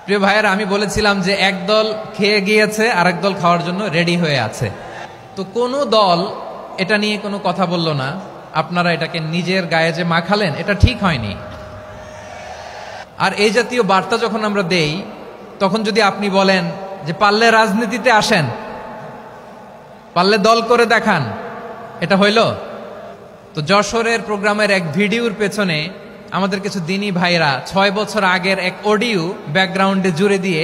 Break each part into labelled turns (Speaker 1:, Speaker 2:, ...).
Speaker 1: প্রিয় ভাইয়েরা, আমি বলেছিলাম যে একদল খেয়ে গিয়েছে আর একদল খাওয়ার জন্য রেডি হয়ে আছে। তো কোনো দল এটা নিয়ে কোনো কথা বলল না। আপনারা এটাকে নিজের গায়ে যে মাখালেন, এটা ঠিক হয়নি। আর এই জাতীয় বার্তা যখন আমরা দেই, তখন যদি আপনি বলেন যে পারলে রাজনীতিতে আসেন, পারলে দল করে দেখান, এটা হইল? তো যশোরের প্রোগ্রামের এক ভিডিওর পেছনে আমাদের কিছু দিনী ভাইরা 6 বছর আগের এক অডিও ব্যাকগ্রাউন্ডে জুড়ে দিয়ে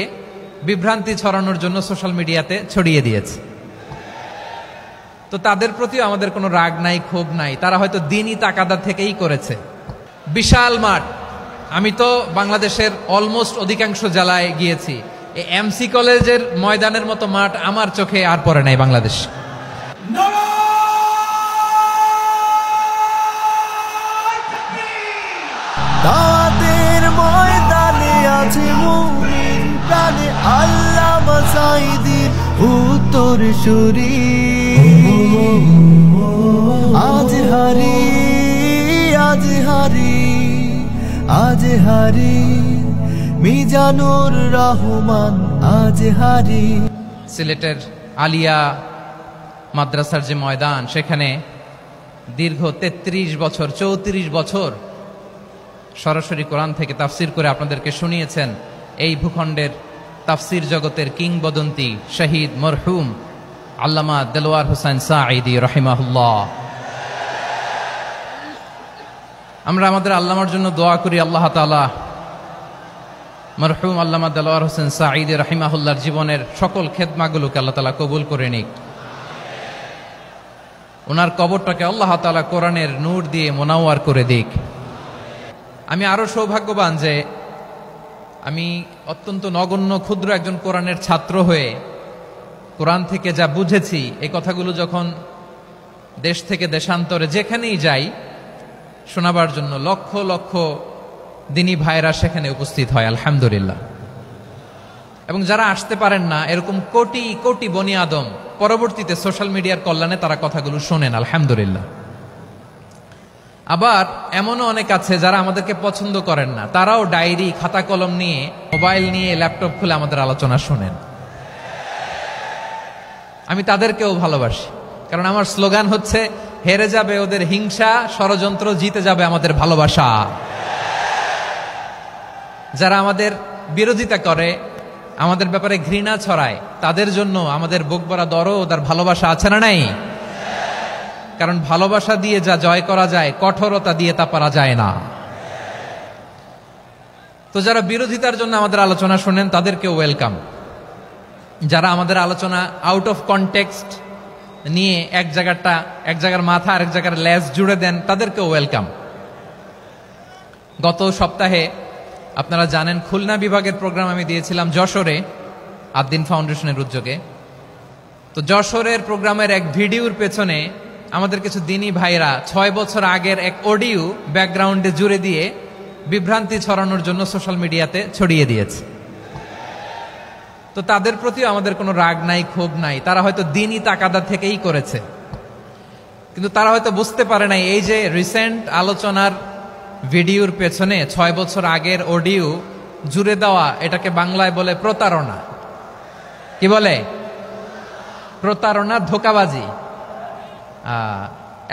Speaker 1: বিভ্রান্তি ছড়ানোর জন্য সোশ্যাল মিডিয়াতে ছড়িয়ে দিয়েছে। তো তাদের প্রতিও আমাদের কোনো রাগ নাই, ক্ষোভ নাই। তারা হয়তো দিনই তাকাদা থেকেই করেছে। বিশাল মাঠ, আমি তো বাংলাদেশের অলমোস্ট অধিকাংশ জেলায় গিয়েছি। এই এমসি কলেজের ময়দানের মতো মাঠ আমার চোখে আর পড়ে নাই বাংলাদেশ।
Speaker 2: দাওয়াতের ময়দানে আছে মুমিন প্রাণে আল্লামা সাঈদীর উত্তরসূরি। আজ হারি আজ হারি আজ হারি মিজানুর রহমান আজ হারি।
Speaker 1: সিলেটের আলিয়া মাদ্রাসার যে ময়দান, সেখানে দীর্ঘ 33 বছর 34 বছর সরাসরি কোরআন থেকে তাফসির করে আপনাদেরকে শুনিয়েছেন এই ভূখণ্ডের তাফসির জগতের কিংবদন্তি শহীদ মরহুম আল্লামা দেলোয়ার হোসেন সাঈদী রাহিমাহুল্লাহ। আমরা আমাদের আল্লামার জন্য দোয়া করি, আল্লাহ তাআলা মরহুম আল্লামা দেলোয়ার হোসেন সাঈদী রাহিমাহুল্লাহর জীবনের সকল খেদমাগুলোকে আল্লাহ তাআলা কবুল করে নিক। ওনার কবরটাকে আল্লাহ তাআলা কোরআনের নূর দিয়ে মোনাওয়ার করে দিক। আমি আরো সৌভাগ্যবান যে আমি অত্যন্ত নগণ্য ক্ষুদ্র একজন কোরআনের ছাত্র হয়ে কোরআন থেকে যা বুঝেছি, এই কথাগুলো যখন দেশ থেকে দেশান্তরে যেখানেই যাই শোনাবার জন্য লক্ষ লক্ষ দিনী ভাইরা সেখানে উপস্থিত হয়, আলহামদুলিল্লাহ। এবং যারা আসতে পারেন না, এরকম কোটি কোটি বনি আদম পরবর্তীতে সোশ্যাল মিডিয়ার কল্যাণে তারা কথাগুলো শোনেন, আলহামদুলিল্লাহ। আবার এমনও অনেক আছে যারা আমাদেরকে পছন্দ করেন না, তারাও ডায়েরি খাতা কলম নিয়ে, মোবাইল নিয়ে, ল্যাপটপ খুলে আমাদের আলোচনা শোনেন। আমি তাদেরকেও ভালোবাসি, কারণ আমার স্লোগান হচ্ছে হেরে যাবে ওদের হিংসা, ষড়যন্ত্র, জিতে যাবে আমাদের ভালোবাসা। যারা আমাদের বিরোধিতা করে, আমাদের ব্যাপারে ঘৃণা ছড়ায়, তাদের জন্য আমাদের বুক ভরা দরদ আর ভালোবাসা আছে না নাই? কারণ ভালোবাসা দিয়ে যা জয় করা যায়, কঠোরতা দিয়ে তা পারা যায় না। তো যারা বিরোধিতার জন্য আমাদের আলোচনা শোনেন, তাদেরকেও ওয়েলকাম। যারা আমাদের আলোচনা আউট অফ কনটেক্সট নিয়ে এক জায়গার মাথা আর এক জায়গার লেজ জুড়ে দেন, তাদেরকেও ওয়েলকাম। গত সপ্তাহে আপনারা জানেন খুলনা বিভাগের প্রোগ্রাম আমি দিয়েছিলাম যশোরে আদ্দিন ফাউন্ডেশনের উদ্যোগে। তো যশোরের প্রোগ্রামের এক ভিডিওর পেছনে আমাদের কিছু দিনী ভাইরা 6 বছর আগের এক অডিও ব্যাকগ্রাউন্ডে জুড়ে দিয়ে বিভ্রান্তি ছড়ানোর জন্য সোশ্যাল মিডিয়াতে ছড়িয়ে দিয়েছে। তো তাদের প্রতিও আমাদের কোনো রাগ নাই, ক্ষোভ নাই। তারা হয়তো দিনই তাকাদা থেকেই করেছে, কিন্তু তারা হয়তো বুঝতে পারে নাই এই যে রিসেন্ট আলোচনার ভিডিওর পেছনে 6 বছর আগের অডিও জুড়ে দেওয়া, এটাকে বাংলায় বলে প্রতারণা। কি বলে? প্রতারণা, ধোঁকাবাজি।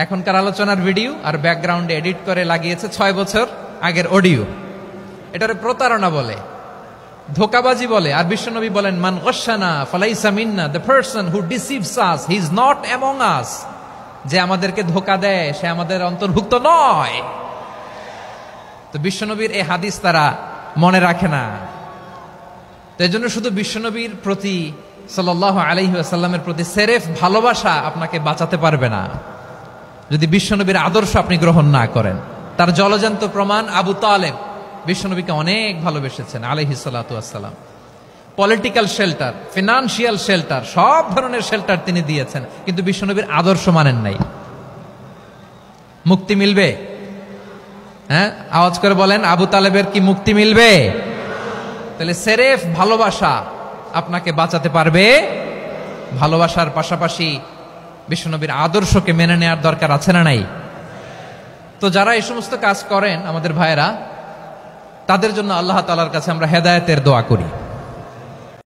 Speaker 1: এখনকার আলোচনার ভিডিও আর ব্যাকগ্রাউন্ডে এডিট করে লাগিয়েছে 6 বছর আগের অডিও। এটারে প্রতারণা বলে, ধোঁকাবাজি বলে। আর বিশ্বনবী বলেন, মান গাশশানা ফালাইসা মিন্না, the person who deceives us he is not among us. যে আমাদেরকে ধোঁকা দেয়, সে আমাদের অন্তর্ভুক্ত নয়। তো বিশ্বনবীর এই হাদিস তারা মনে রাখে না। তো এই জন্য শুধু বিশ্বনবীর প্রতি সাল্লাল্লাহু আলাইহি ওয়াসাল্লামের প্রতি সেরেফ ভালোবাসা আপনাকে বাঁচাতে পারবে না যদি বিশ্বনবীর আদর্শ আপনি গ্রহণ না করেন। তার জলজান্ত প্রমাণ, আবু তালেব বিশ্বনবীকে অনেক ভালোবেসেছেন আলাইহিস সালাতু ওয়াসসালাম। পলিটিক্যাল শেল্টার, ফিনান্সিয়াল শেল্টার, সব ধরনের শেল্টার তিনি দিয়েছেন, কিন্তু বিশ্বনবীর আদর্শ মানেন নাই। মুক্তি মিলবে? হ্যাঁ, আওয়াজ করে বলেন, আবু তালেবের কি মুক্তি মিলবে? তাহলে সেরেফ ভালোবাসা আপনাকে বাঁচাতে পারবে। ভালোবাসার পাশাপাশি বিশ্বনবীর আদর্শকে মেনে নেওয়ার দরকার আছে না নাই? তো যারা এই সমস্ত কাজ করেন আমাদের ভাইয়েরা, তাদের জন্য আল্লাহ তাআলার কাছে আমরা হেদায়েতের দোয়া করি।